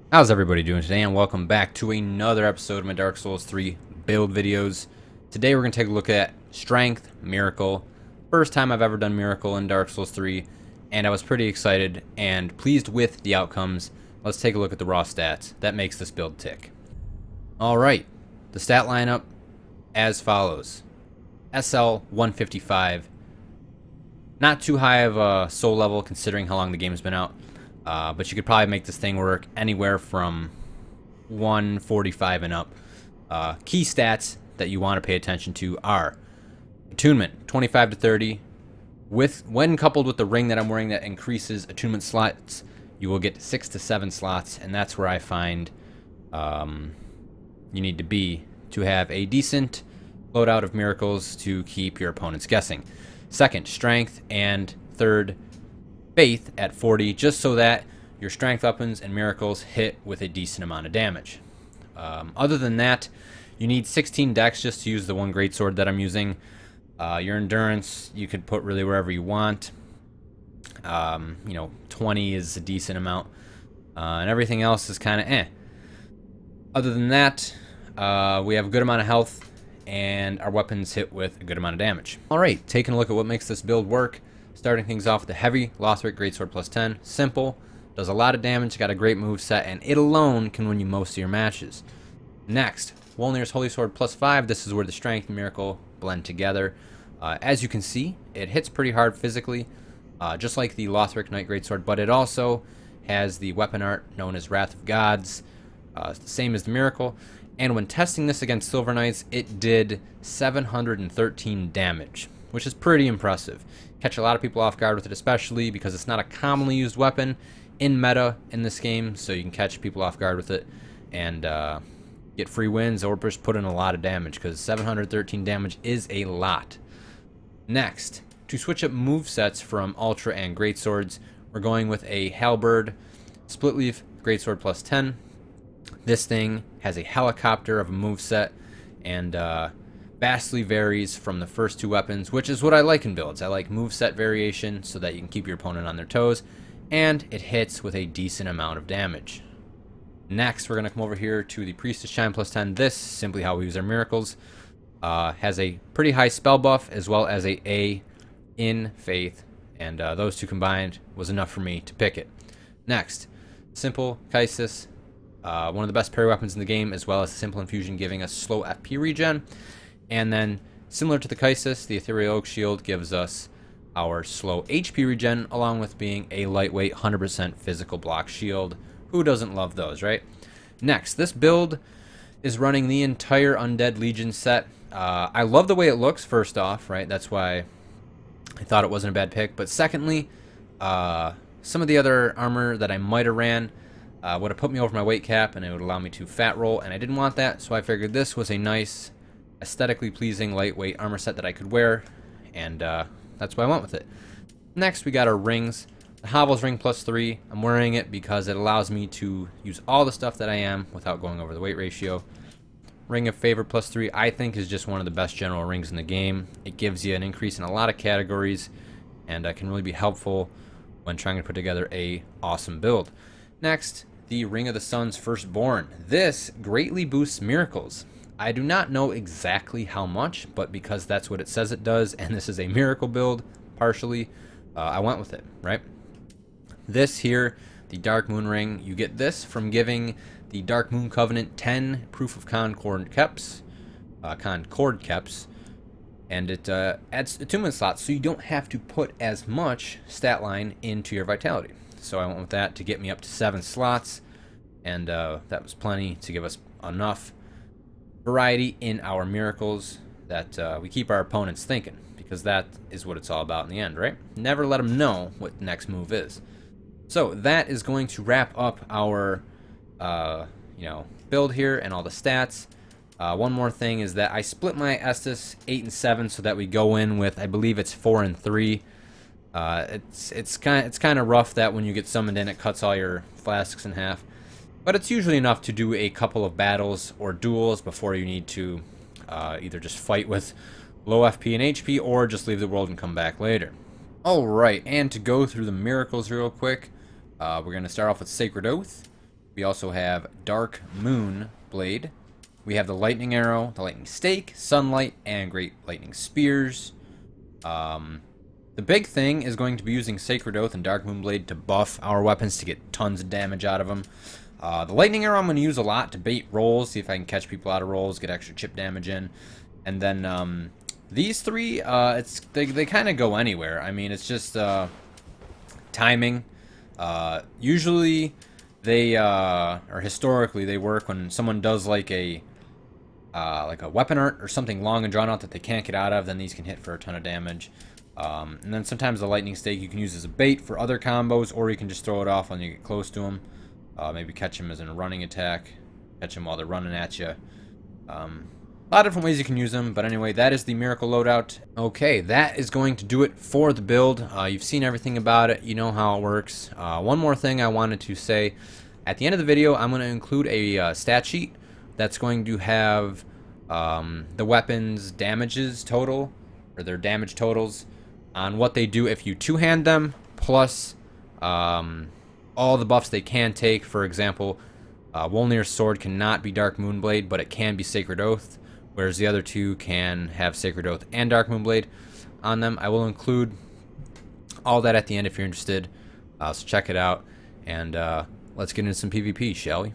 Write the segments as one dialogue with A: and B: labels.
A: How's everybody doing today, and welcome back to another episode of my Dark Souls 3 build videos. Today we're going to take a look at Strength, Miracle. First time I've ever done Miracle in Dark Souls 3, and I was pretty excited and pleased with the outcomes. Let's take a look at the raw stats. That makes this build tick. Alright, the stat lineup as follows. SL 155. Not too high of a soul level considering how long the game's been out. But you could probably make this thing work anywhere from 145 and up. Key stats that you want to pay attention to are attunement 25 to 30. When coupled with the ring that I'm wearing that increases attunement slots, you will get 6 to 7 slots, and that's where I find you need to be to have a decent loadout of miracles to keep your opponents guessing. Second, strength, and third, faith at 40, just so that your strength weapons and miracles hit with a decent amount of damage. Other than that, you need 16 dex just to use the one greatsword that I'm using. Your endurance you could put really wherever you want. 20 is a decent amount, and everything else is kind of eh. Other than that, we have a good amount of health, and our weapons hit with a good amount of damage. Alright, taking a look at what makes this build work. Starting things off with the heavy Lothric Greatsword plus 10. Simple, does a lot of damage, got a great move set, and it alone can win you most of your matches. Next, Wolnir's Holy Sword plus 5. This is where the strength and miracle blend together. As you can see, it hits pretty hard physically, just like the Lothric Knight Greatsword, but it also has the weapon art known as Wrath of Gods, same as the miracle. And when testing this against Silver Knights, it did 713 damage, which is pretty impressive. Catch a lot of people off guard with it, especially because it's not a commonly used weapon in meta in this game, so you can catch people off guard with it and get free wins or just put in a lot of damage, because 713 damage is a lot. Next, to switch up movesets from Ultra and Greatswords, we're going with a Halberd Split Leaf Greatsword plus 10. This thing has a helicopter of a moveset and vastly varies from the first two weapons, which is what I like in builds. I like moveset variation so that you can keep your opponent on their toes, and it hits with a decent amount of damage. Next, we're going to come over here to the Priestess Shine plus 10. This, simply how we use our miracles, has a pretty high spell buff as well as a in Faith, and those two combined was enough for me to pick it. Next, Simple Kaisis, one of the best parry weapons in the game, as well as Simple Infusion giving us slow FP regen. And then, similar to the Kaisis, the Ethereal Oak Shield gives us our slow HP regen, along with being a lightweight 100% physical block shield. Who doesn't love those, right? Next, this build is running the entire Undead Legion set. I love the way it looks, first off, right? That's why I thought it wasn't a bad pick. But secondly, some of the other armor that I might have ran would have put me over my weight cap, and it would allow me to fat roll, and I didn't want that, so I figured this was a nice, aesthetically pleasing lightweight armor set that I could wear, and that's why I went with it. Next, we got our rings. The Hovels ring plus 3. I'm wearing it because it allows me to use all the stuff that I am without going over the weight ratio. Ring of Favor plus 3, I think, is just one of the best general rings in the game. It gives you an increase in a lot of categories, and can really be helpful when trying to put together a awesome build. Next, the Ring of the Sun's Firstborn. This greatly boosts miracles. I do not know exactly how much, but because that's what it says it does, and this is a miracle build, partially, I went with it, right? This here, the Dark Moon Ring, you get this from giving the Dark Moon Covenant 10 Proof of Concord Keps, and it adds attunement slots, so you don't have to put as much stat line into your vitality. So I went with that to get me up to 7 slots, and that was plenty to give us enough variety in our miracles that we keep our opponents thinking, because that is what it's all about in the end, right? Never let them know what the next move is. So that is going to wrap up our build here and all the stats. One more thing is that I split my Estus 8 and 7 so that we go in with, I believe it's 4 and 3. It's kind of rough that when you get summoned in, it cuts all your flasks in half. But it's usually enough to do a couple of battles or duels before you need to either just fight with low FP and HP or just leave the world and come back later. Alright, and to go through the miracles real quick, we're going to start off with Sacred Oath. We also have Dark Moon Blade. We have the Lightning Arrow, the Lightning Stake, Sunlight, and Great Lightning Spears. The big thing is going to be using Sacred Oath and Dark Moon Blade to buff our weapons to get tons of damage out of them. The Lightning Arrow I'm going to use a lot to bait rolls, see if I can catch people out of rolls, get extra chip damage in. And then these three, they kind of go anywhere. I mean, it's just timing. Usually they, or historically, they work when someone does like a weapon art or something long and drawn out that they can't get out of, then these can hit for a ton of damage. And then sometimes the Lightning Stake you can use as a bait for other combos, or you can just throw it off when you get close to them. Maybe catch them as in a running attack, catch them while they're running at you. A lot of different ways you can use them, but anyway, that is the Miracle loadout. Okay, that is going to do it for the build. You've seen everything about it, you know how it works. One more thing I wanted to say. At the end of the video, I'm going to include a stat sheet that's going to have the weapons damages total, or their damage totals, on what they do if you two-hand them, plus all the buffs they can take. For example, Wolnir's sword cannot be Dark Moonblade, but it can be Sacred Oath, whereas the other two can have Sacred Oath and Dark Moonblade on them. I will include all that at the end if you're interested, so check it out, and let's get into some PvP, shall we?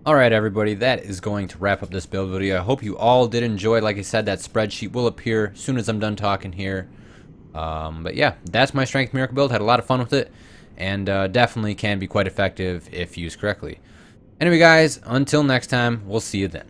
A: Alright everybody, that is going to wrap up this build video. I hope you all did enjoy. Like I said, that spreadsheet will appear as soon as I'm done talking here. But yeah, that's my Strength Miracle build. Had a lot of fun with it, and definitely can be quite effective if used correctly. Anyway guys, until next time, we'll see you then.